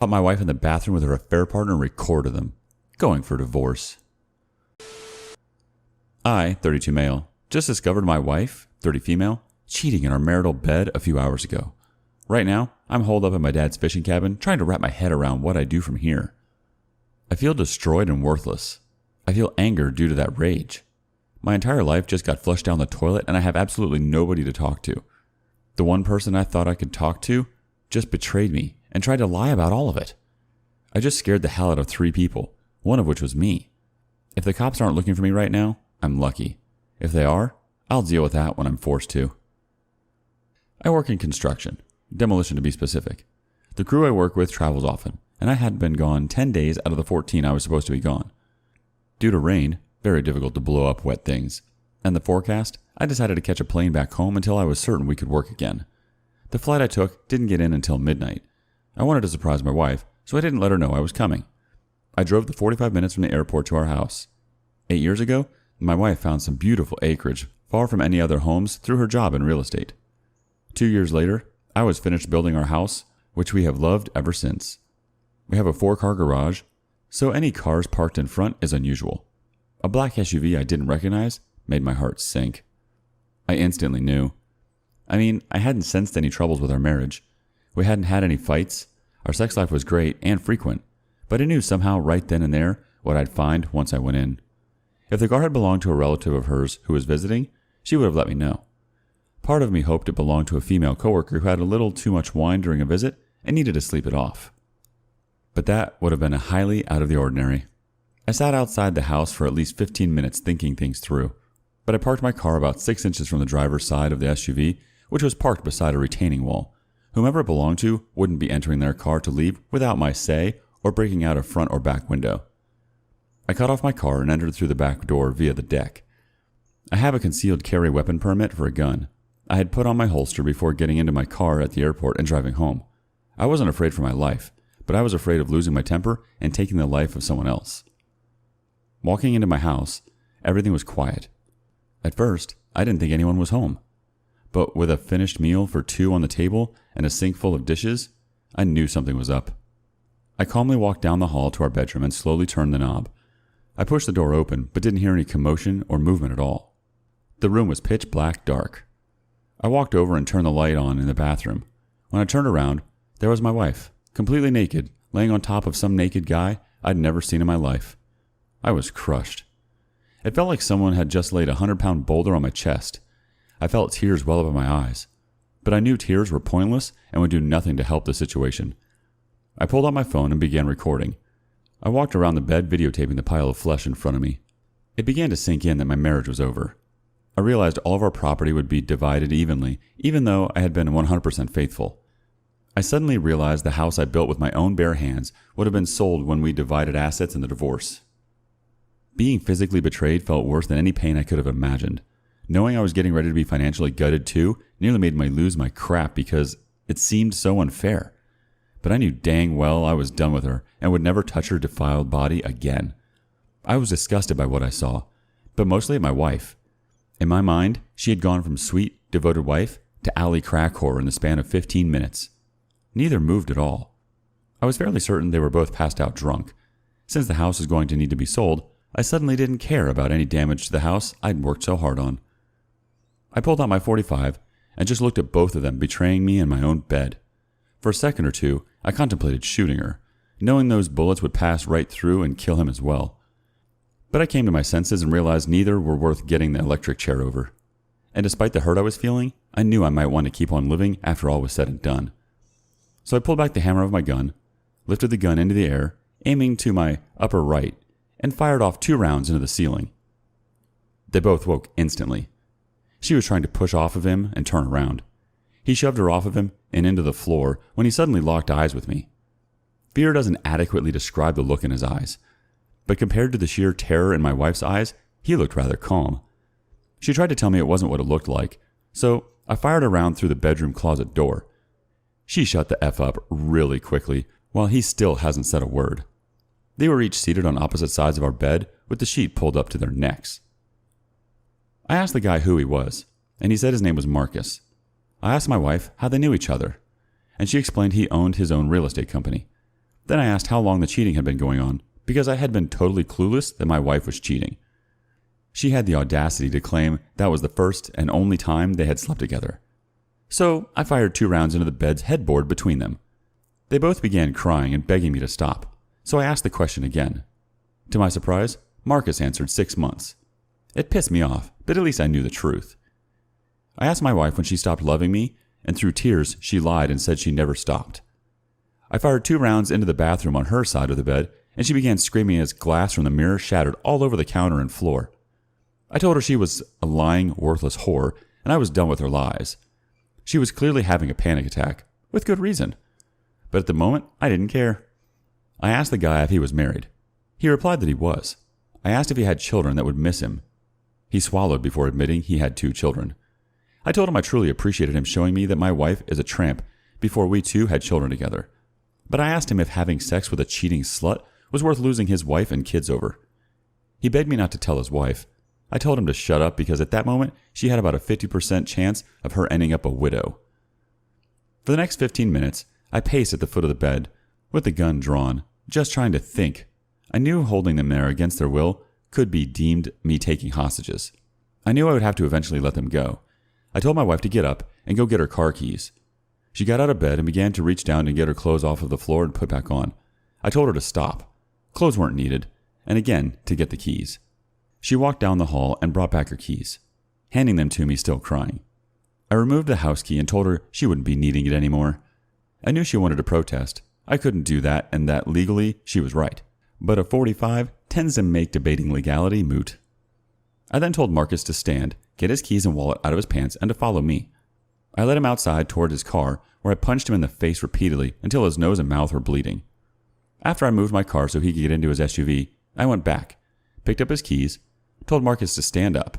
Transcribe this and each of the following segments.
Caught my wife in the bathroom with her affair partner and recorded them. Going for divorce. I, 32 male, just discovered my wife, 30 female, cheating in our marital bed a few hours ago. Right now, I'm holed up in my dad's fishing cabin trying to wrap my head around what I do from here. I feel destroyed and worthless. I feel anger due to that rage. My entire life just got flushed down the toilet and I have absolutely nobody to talk to. The one person I thought I could talk to just betrayed me and tried to lie about all of it. I just scared the hell out of 3 people, one of which was me. If the cops aren't looking for me right now, I'm lucky. If they are, I'll deal with that when I'm forced to. I work in construction, demolition to be specific. The crew I work with travels often, and I had been gone 10 days out of the 14 I was supposed to be gone. Due to rain, very difficult to blow up wet things, and the forecast, I decided to catch a plane back home until I was certain we could work again. The flight I took didn't get in until midnight. I wanted to surprise my wife, so I didn't let her know I was coming. I drove the 45 minutes from the airport to our house. 8 years ago, my wife found some beautiful acreage far from any other homes through her job in real estate. 2 years later, I was finished building our house, which we have loved ever since. We have a 4-car garage, so any cars parked in front is unusual. A black SUV I didn't recognize made my heart sink. I instantly knew. I hadn't sensed any troubles with our marriage. We hadn't had any fights. Our sex life was great and frequent, but I knew somehow right then and there what I'd find once I went in. If the car had belonged to a relative of hers who was visiting, she would have let me know. Part of me hoped it belonged to a female coworker who had a little too much wine during a visit and needed to sleep it off. But that would have been highly out of the ordinary. I sat outside the house for at least 15 minutes thinking things through, but I parked my car about 6 inches from the driver's side of the SUV, which was parked beside a retaining wall. Whomever it belonged to wouldn't be entering their car to leave without my say or breaking out a front or back window. I cut off my car and entered through the back door via the deck. I have a concealed carry weapon permit for a gun. I had put on my holster before getting into my car at the airport and driving home. I wasn't afraid for my life, but I was afraid of losing my temper and taking the life of someone else. Walking into my house, everything was quiet. At first, I didn't think anyone was home. But with a finished meal for 2 on the table and a sink full of dishes, I knew something was up. I calmly walked down the hall to our bedroom and slowly turned the knob. I pushed the door open, but didn't hear any commotion or movement at all. The room was pitch black dark. I walked over and turned the light on in the bathroom. When I turned around, there was my wife, completely naked, laying on top of some naked guy I'd never seen in my life. I was crushed. It felt like someone had just laid a 100-pound boulder on my chest. I felt tears well up in my eyes, but I knew tears were pointless and would do nothing to help the situation. I pulled out my phone and began recording. I walked around the bed videotaping the pile of flesh in front of me. It began to sink in that my marriage was over. I realized all of our property would be divided evenly, even though I had been 100% faithful. I suddenly realized the house I built with my own bare hands would have been sold when we divided assets in the divorce. Being physically betrayed felt worse than any pain I could have imagined. Knowing I was getting ready to be financially gutted too nearly made me lose my crap because it seemed so unfair. But I knew dang well I was done with her and would never touch her defiled body again. I was disgusted by what I saw, but mostly at my wife. In my mind, she had gone from sweet, devoted wife to alley crack whore in the span of 15 minutes. Neither moved at all. I was fairly certain they were both passed out drunk. Since the house was going to need to be sold, I suddenly didn't care about any damage to the house I'd worked so hard on. I pulled out my .45 and just looked at both of them betraying me in my own bed. For a second or two, I contemplated shooting her, knowing those bullets would pass right through and kill him as well. But I came to my senses and realized neither were worth getting the electric chair over. And despite the hurt I was feeling, I knew I might want to keep on living after all was said and done. So I pulled back the hammer of my gun, lifted the gun into the air, aiming to my upper right, and fired off 2 rounds into the ceiling. They both woke instantly. She was trying to push off of him and turn around. He shoved her off of him and into the floor when he suddenly locked eyes with me. Fear doesn't adequately describe the look in his eyes, but compared to the sheer terror in my wife's eyes, he looked rather calm. She tried to tell me it wasn't what it looked like, so I fired a round through the bedroom closet door. She shut the F up really quickly, while he still hasn't said a word. They were each seated on opposite sides of our bed with the sheet pulled up to their necks. I asked the guy who he was, and he said his name was Marcus. I asked my wife how they knew each other, and she explained he owned his own real estate company. Then I asked how long the cheating had been going on, because I had been totally clueless that my wife was cheating. She had the audacity to claim that was the first and only time they had slept together. So I fired 2 rounds into the bed's headboard between them. They both began crying and begging me to stop, so I asked the question again. To my surprise, Marcus answered 6 months. It pissed me off, but at least I knew the truth. I asked my wife when she stopped loving me, and through tears she lied and said she never stopped. I fired 2 rounds into the bathroom on her side of the bed, and she began screaming as glass from the mirror shattered all over the counter and floor. I told her she was a lying, worthless whore, and I was done with her lies. She was clearly having a panic attack, with good reason. But at the moment, I didn't care. I asked the guy if he was married. He replied that he was. I asked if he had children that would miss him. He swallowed before admitting he had 2 children. I told him I truly appreciated him showing me that my wife is a tramp before we 2 had children together. But I asked him if having sex with a cheating slut was worth losing his wife and kids over. He begged me not to tell his wife. I told him to shut up because at that moment she had about a 50% chance of her ending up a widow. For the next 15 minutes, I paced at the foot of the bed, with the gun drawn, just trying to think. I knew holding them there against their will could be deemed me taking hostages. I knew I would have to eventually let them go. I told my wife to get up and go get her car keys. She got out of bed and began to reach down and get her clothes off of the floor and put back on. I told her to stop. Clothes weren't needed, and again to get the keys. She walked down the hall and brought back her keys, handing them to me still crying. I removed the house key and told her she wouldn't be needing it anymore. I knew she wanted to protest. I couldn't do that, and that legally she was right. But a 45 tends to make debating legality moot. I then told Marcus to stand, get his keys and wallet out of his pants, and to follow me. I led him outside toward his car, where I punched him in the face repeatedly until his nose and mouth were bleeding. After I moved my car so he could get into his SUV, I went back, picked up his keys, told Marcus to stand up.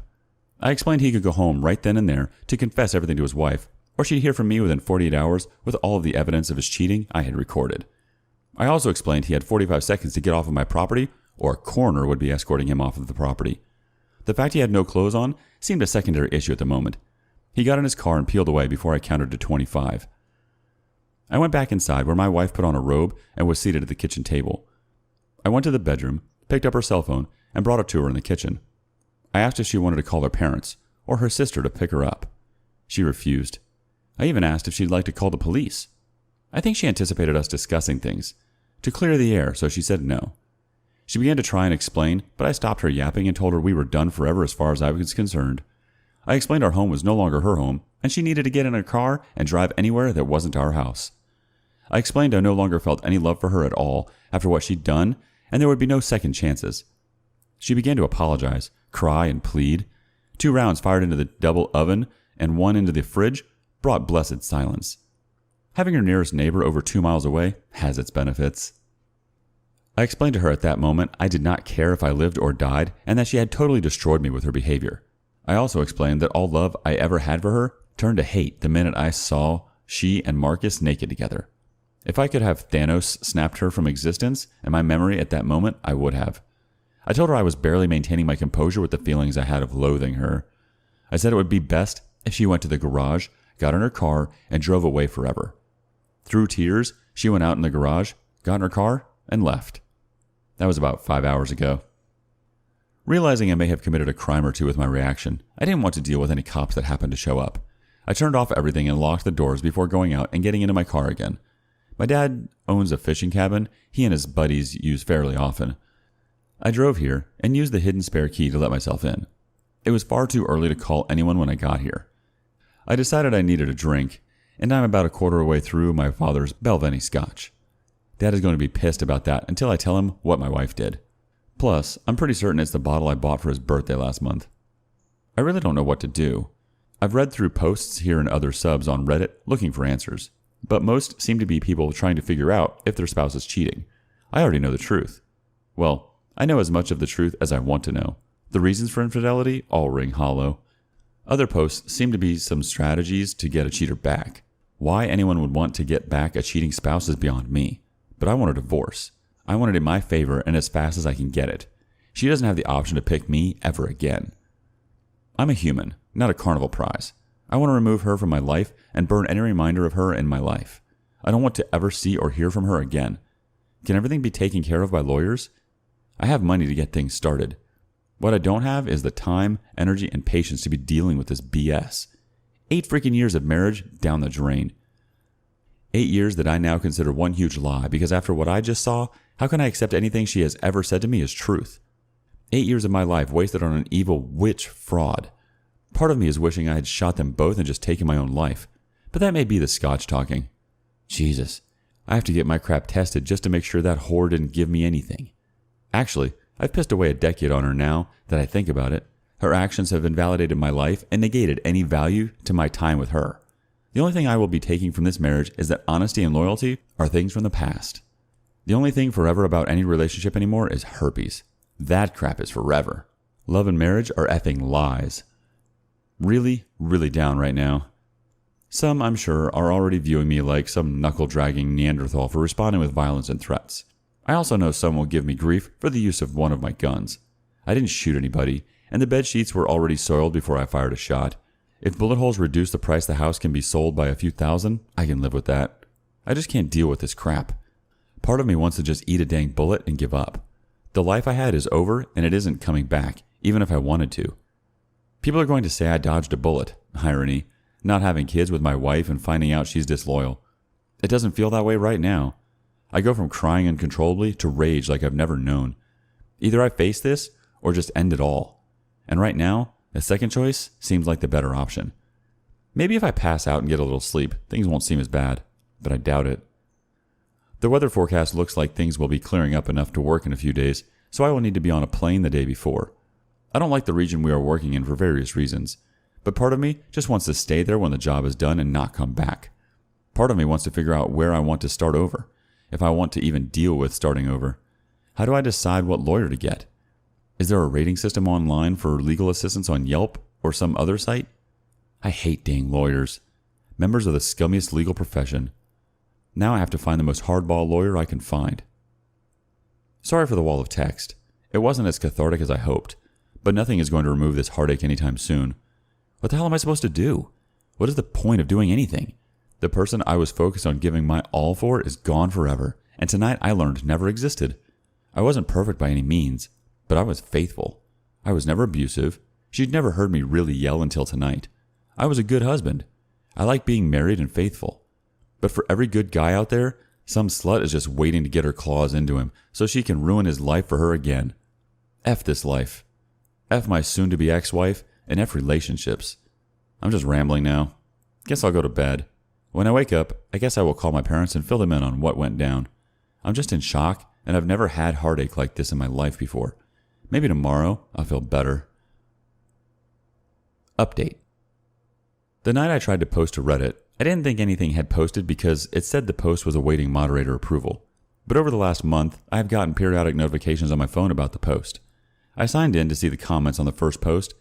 I explained he could go home right then and there to confess everything to his wife, or she'd hear from me within 48 hours with all of the evidence of his cheating I had recorded. I also explained he had 45 seconds to get off of my property, or a coroner would be escorting him off of the property. The fact he had no clothes on seemed a secondary issue at the moment. He got in his car and peeled away before I counted to 25. I went back inside where my wife put on a robe and was seated at the kitchen table. I went to the bedroom, picked up her cell phone, and brought it to her in the kitchen. I asked if she wanted to call her parents or her sister to pick her up. She refused. I even asked if she'd like to call the police. I think she anticipated us discussing things, to clear the air, so she said no. She began to try and explain, but I stopped her yapping and told her we were done forever as far as I was concerned. I explained our home was no longer her home, and she needed to get in a car and drive anywhere that wasn't our house. I explained I no longer felt any love for her at all after what she'd done, and there would be no second chances. She began to apologize, cry, and plead. 2 rounds fired into the double oven and 1 into the fridge brought blessed silence. Having her nearest neighbor over 2 miles away has its benefits. I explained to her at that moment I did not care if I lived or died, and that she had totally destroyed me with her behavior. I also explained that all love I ever had for her turned to hate the minute I saw she and Marcus naked together. If I could have Thanos snapped her from existence and my memory at that moment, I would have. I told her I was barely maintaining my composure with the feelings I had of loathing her. I said it would be best if she went to the garage, got in her car, and drove away forever. Through tears, she went out in the garage, got in her car, and left. That was about 5 hours ago. Realizing I may have committed a crime or two with my reaction, I didn't want to deal with any cops that happened to show up. I turned off everything and locked the doors before going out and getting into my car again. My dad owns a fishing cabin he and his buddies use fairly often. I drove here and used the hidden spare key to let myself in. It was far too early to call anyone when I got here. I decided I needed a drink, and I'm about a quarter of the way through my father's Belveni scotch. Dad is going to be pissed about that until I tell him what my wife did. Plus, I'm pretty certain it's the bottle I bought for his birthday last month. I really don't know what to do. I've read through posts here and other subs on Reddit looking for answers, but most seem to be people trying to figure out if their spouse is cheating. I already know the truth. Well, I know as much of the truth as I want to know. The reasons for infidelity all ring hollow. Other posts seem to be some strategies to get a cheater back. Why anyone would want to get back a cheating spouse is beyond me. But I want a divorce. I want it in my favor and as fast as I can get it. She doesn't have the option to pick me ever again. I'm a human, not a carnival prize. I want to remove her from my life and burn any reminder of her in my life. I don't want to ever see or hear from her again. Can everything be taken care of by lawyers? I have money to get things started. What I don't have is the time, energy, and patience to be dealing with this BS. 8 freaking years of marriage down the drain. 8 years that I now consider one huge lie, because after what I just saw, how can I accept anything she has ever said to me as truth? 8 years of my life wasted on an evil witch fraud. Part of me is wishing I had shot them both and just taken my own life. But that may be the Scotch talking. Jesus, I have to get my crap tested just to make sure that whore didn't give me anything. Actually, I've pissed away a decade on her now that I think about it. Her actions have invalidated my life and negated any value to my time with her. The only thing I will be taking from this marriage is that honesty and loyalty are things from the past. The only thing forever about any relationship anymore is herpes. That crap is forever. Love and marriage are effing lies. Really, really down right now. Some, I'm sure, are already viewing me like some knuckle-dragging Neanderthal for responding with violence and threats. I also know some will give me grief for the use of one of my guns. I didn't shoot anybody, and the bed sheets were already soiled before I fired a shot. If bullet holes reduce the price the house can be sold by a few thousand, I can live with that. I just can't deal with this crap. Part of me wants to just eat a dang bullet and give up. The life I had is over, and it isn't coming back, even if I wanted to. People are going to say I dodged a bullet. Irony. Not having kids with my wife and finding out she's disloyal. It doesn't feel that way right now. I go from crying uncontrollably to rage like I've never known. Either I face this or just end it all. And right now, the second choice seems like the better option. Maybe if I pass out and get a little sleep, things won't seem as bad, but I doubt it. The weather forecast looks like things will be clearing up enough to work in a few days, so I will need to be on a plane the day before. I don't like the region we are working in for various reasons, but part of me just wants to stay there when the job is done and not come back. Part of me wants to figure out where I want to start over, if I want to even deal with starting over. How do I decide what lawyer to get? Is there a rating system online for legal assistance on Yelp or some other site? I hate dang lawyers. Members of the scummiest legal profession. Now I have to find the most hardball lawyer I can find. Sorry for the wall of text. It wasn't as cathartic as I hoped, but nothing is going to remove this heartache anytime soon. What the hell am I supposed to do? What is the point of doing anything? The person I was focused on giving my all for is gone forever, and tonight I learned never existed. I wasn't perfect by any means, but I was faithful. I was never abusive. She'd never heard me really yell until tonight. I was a good husband. I like being married and faithful. But for every good guy out there, some slut is just waiting to get her claws into him so she can ruin his life for her again. F this life. F my soon-to-be ex-wife, and F relationships. I'm just rambling now. Guess I'll go to bed. When I wake up, I guess I will call my parents and fill them in on what went down. I'm just in shock, and I've never had heartache like this in my life before. Maybe tomorrow I'll feel better. Update. The night I tried to post to Reddit, I didn't think anything had posted because it said the post was awaiting moderator approval. But over the last month, I have gotten periodic notifications on my phone about the post. I signed in to see the comments on the first post,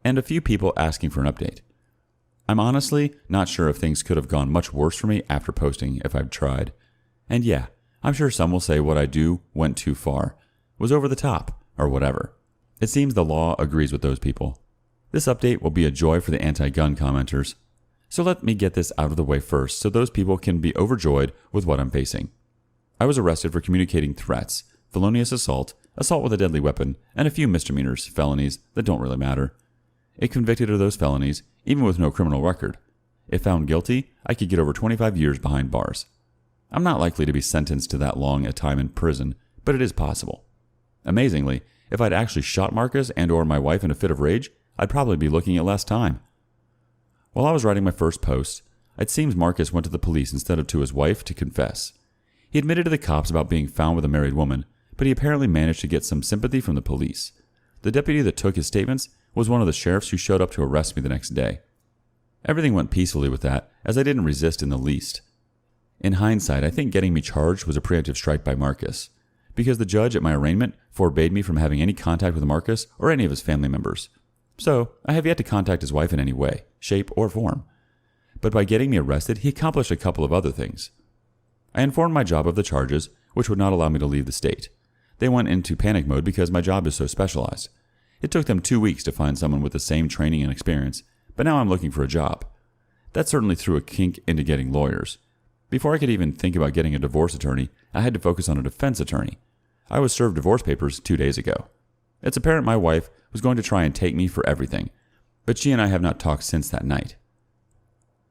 and a few people asking for an update. I'm honestly not sure if things could have gone much worse for me after posting if I've tried. And yeah, I'm sure some will say what I do went too far, was over the top, or whatever. It seems the law agrees with those people. This update will be a joy for the anti-gun commenters. So let me get this out of the way first so those people can be overjoyed with what I'm facing. I was arrested for communicating threats, felonious assault with a deadly weapon, and a few misdemeanors, felonies that don't really matter. If convicted of those felonies, even with no criminal record, if found guilty, I could get over 25 years behind bars. I'm not likely to be sentenced to that long a time in prison, but it is possible. Amazingly, if I'd actually shot Marcus and or my wife in a fit of rage, I'd probably be looking at less time. While I was writing my first post, it seems Marcus went to the police instead of to his wife to confess. He admitted to the cops about being found with a married woman, but he apparently managed to get some sympathy from the police. The deputy that took his statements was one of the sheriffs who showed up to arrest me the next day. Everything went peacefully with that, as I didn't resist in the least. In hindsight, I think getting me charged was a preemptive strike by Marcus, because the judge at my arraignment forbade me from having any contact with Marcus or any of his family members. So, I have yet to contact his wife in any way, shape, or form. But by getting me arrested, he accomplished a couple of other things. I informed my job of the charges, which would not allow me to leave the state. They went into panic mode because my job is so specialized. It took them 2 weeks to find someone with the same training and experience, but now I'm looking for a job. That certainly threw a kink into getting lawyers. Before I could even think about getting a divorce attorney, I had to focus on a defense attorney. I was served divorce papers 2 days ago. It's apparent my wife was going to try and take me for everything, but she and I have not talked since that night.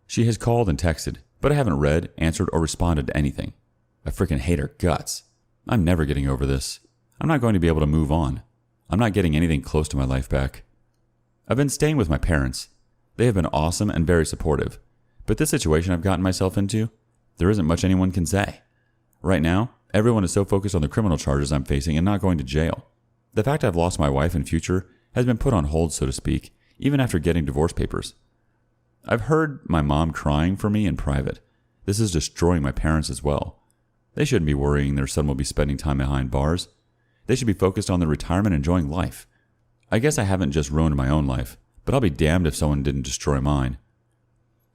She has called and texted, but I haven't read, answered, or responded to anything. I freaking hate her guts. I'm never getting over this. I'm not going to be able to move on. I'm not getting anything close to my life back. I've been staying with my parents. They have been awesome and very supportive, but this situation I've gotten myself into, there isn't much anyone can say. Right now, everyone is so focused on the criminal charges I'm facing and not going to jail. The fact I've lost my wife and future has been put on hold, so to speak, even after getting divorce papers. I've heard my mom crying for me in private. This is destroying my parents as well. They shouldn't be worrying their son will be spending time behind bars. They should be focused on their retirement and enjoying life. I guess I haven't just ruined my own life, but I'll be damned if someone didn't destroy mine.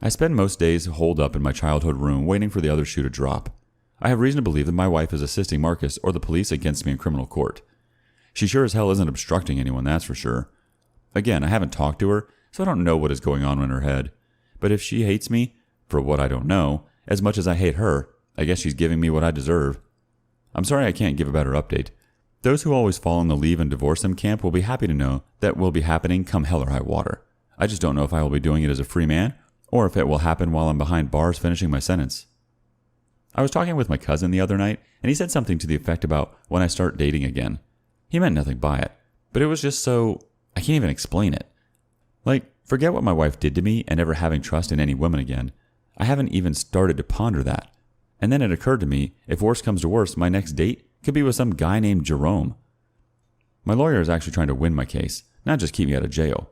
I spend most days holed up in my childhood room waiting for the other shoe to drop. I have reason to believe that my wife is assisting Marcus or the police against me in criminal court. She sure as hell isn't obstructing anyone, that's for sure. Again, I haven't talked to her, so I don't know what is going on in her head. But if she hates me, for what I don't know, as much as I hate her, I guess she's giving me what I deserve. I'm sorry I can't give a better update. Those who always fall in the leave and divorce them camp will be happy to know that will be happening come hell or high water. I just don't know if I will be doing it as a free man, or if it will happen while I'm behind bars finishing my sentence. I was talking with my cousin the other night, and he said something to the effect about when I start dating again. He meant nothing by it, but it was just so... I can't even explain it. Like, forget what my wife did to me and never having trust in any woman again. I haven't even started to ponder that. And then it occurred to me, if worse comes to worse, my next date could be with some guy named Jerome. My lawyer is actually trying to win my case, not just keep me out of jail.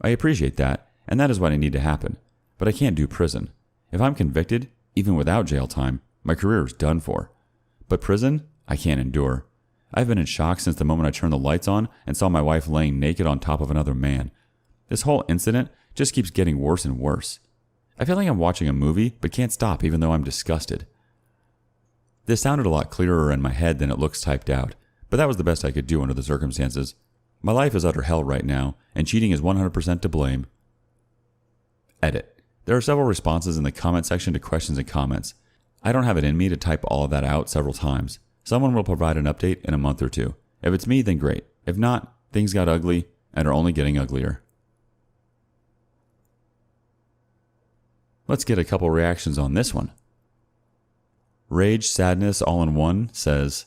I appreciate that, and that is what I need to happen. But I can't do prison. If I'm convicted, even without jail time, my career is done for. But prison, I can't endure. I've been in shock since the moment I turned the lights on and saw my wife laying naked on top of another man. This whole incident just keeps getting worse and worse. I feel like I'm watching a movie, but can't stop even though I'm disgusted. This sounded a lot clearer in my head than it looks typed out, but that was the best I could do under the circumstances. My life is utter hell right now, and cheating is 100% to blame. Edit. There are several responses in the comment section to questions and comments. I don't have it in me to type all of that out several times. Someone will provide an update in a month or two. If it's me, then great. If not, things got ugly and are only getting uglier. Let's get a couple reactions on this one. Rage, Sadness, All in One says,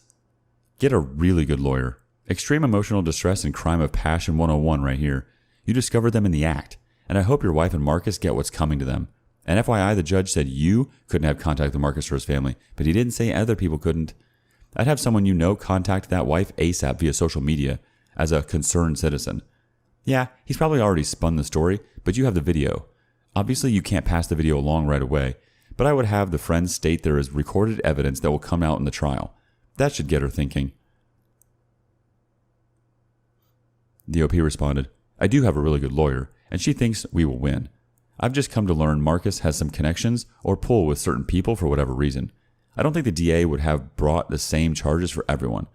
get a really good lawyer. Extreme emotional distress and crime of passion 101 right here. You discovered them in the act, and I hope your wife and Marcus get what's coming to them. And FYI, the judge said you couldn't have contact with Marcus or his family, but he didn't say other people couldn't. I'd have someone you know contact that wife ASAP via social media as a concerned citizen. Yeah, he's probably already spun the story, but you have the video. Obviously, you can't pass the video along right away, but I would have the friend state there is recorded evidence that will come out in the trial. That should get her thinking. The OP responded, I do have a really good lawyer, and she thinks we will win. I've just come to learn Marcus has some connections or pull with certain people for whatever reason. I don't think the DA would have brought the same charges for everyone.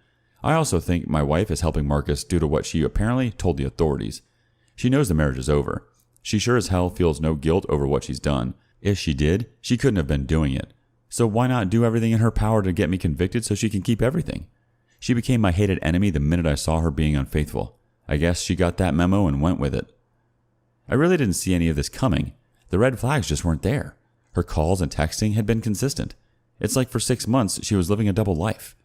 I also think my wife is helping Marcus due to what she apparently told the authorities. She knows the marriage is over. She sure as hell feels no guilt over what she's done. If she did, she couldn't have been doing it. So why not do everything in her power to get me convicted so she can keep everything? She became my hated enemy the minute I saw her being unfaithful. I guess she got that memo and went with it. I really didn't see any of this coming. The red flags just weren't there. Her calls and texting had been consistent. It's like for 6 months she was living a double life.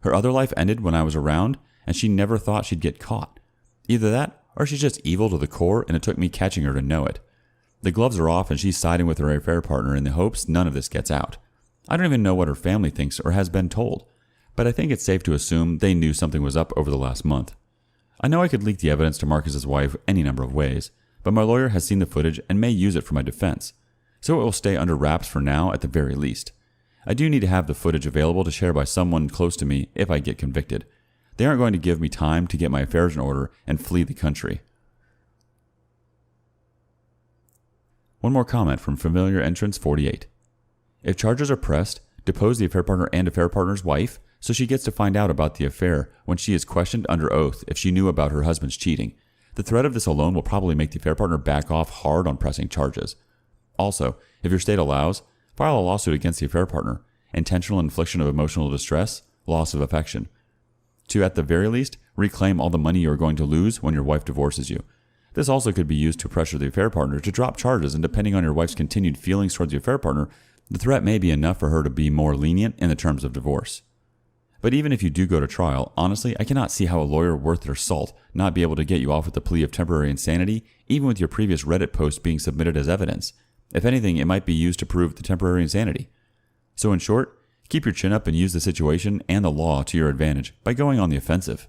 Her other life ended when I was around, and she never thought she'd get caught. Either that, or she's just evil to the core, and it took me catching her to know it. The gloves are off, and she's siding with her affair partner in the hopes none of this gets out. I don't even know what her family thinks or has been told, but I think it's safe to assume they knew something was up over the last month. I know I could leak the evidence to Marcus's wife any number of ways, but my lawyer has seen the footage and may use it for my defense, so it will stay under wraps for now at the very least. I do need to have the footage available to share by someone close to me if I get convicted. They aren't going to give me time to get my affairs in order and flee the country. One more comment from Familiar Entrance 48. If charges are pressed, depose the affair partner and affair partner's wife so she gets to find out about the affair when she is questioned under oath if she knew about her husband's cheating. The threat of this alone will probably make the affair partner back off hard on pressing charges. Also, if your state allows, file a lawsuit against the affair partner, intentional infliction of emotional distress, loss of affection. 2. At the very least, reclaim all the money you are going to lose when your wife divorces you. This also could be used to pressure the affair partner to drop charges, and depending on your wife's continued feelings towards the affair partner, the threat may be enough for her to be more lenient in the terms of divorce. But even if you do go to trial, honestly, I cannot see how a lawyer worth their salt not be able to get you off with the plea of temporary insanity, even with your previous Reddit post being submitted as evidence. If anything, it might be used to prove the temporary insanity. So in short, keep your chin up and use the situation and the law to your advantage by going on the offensive.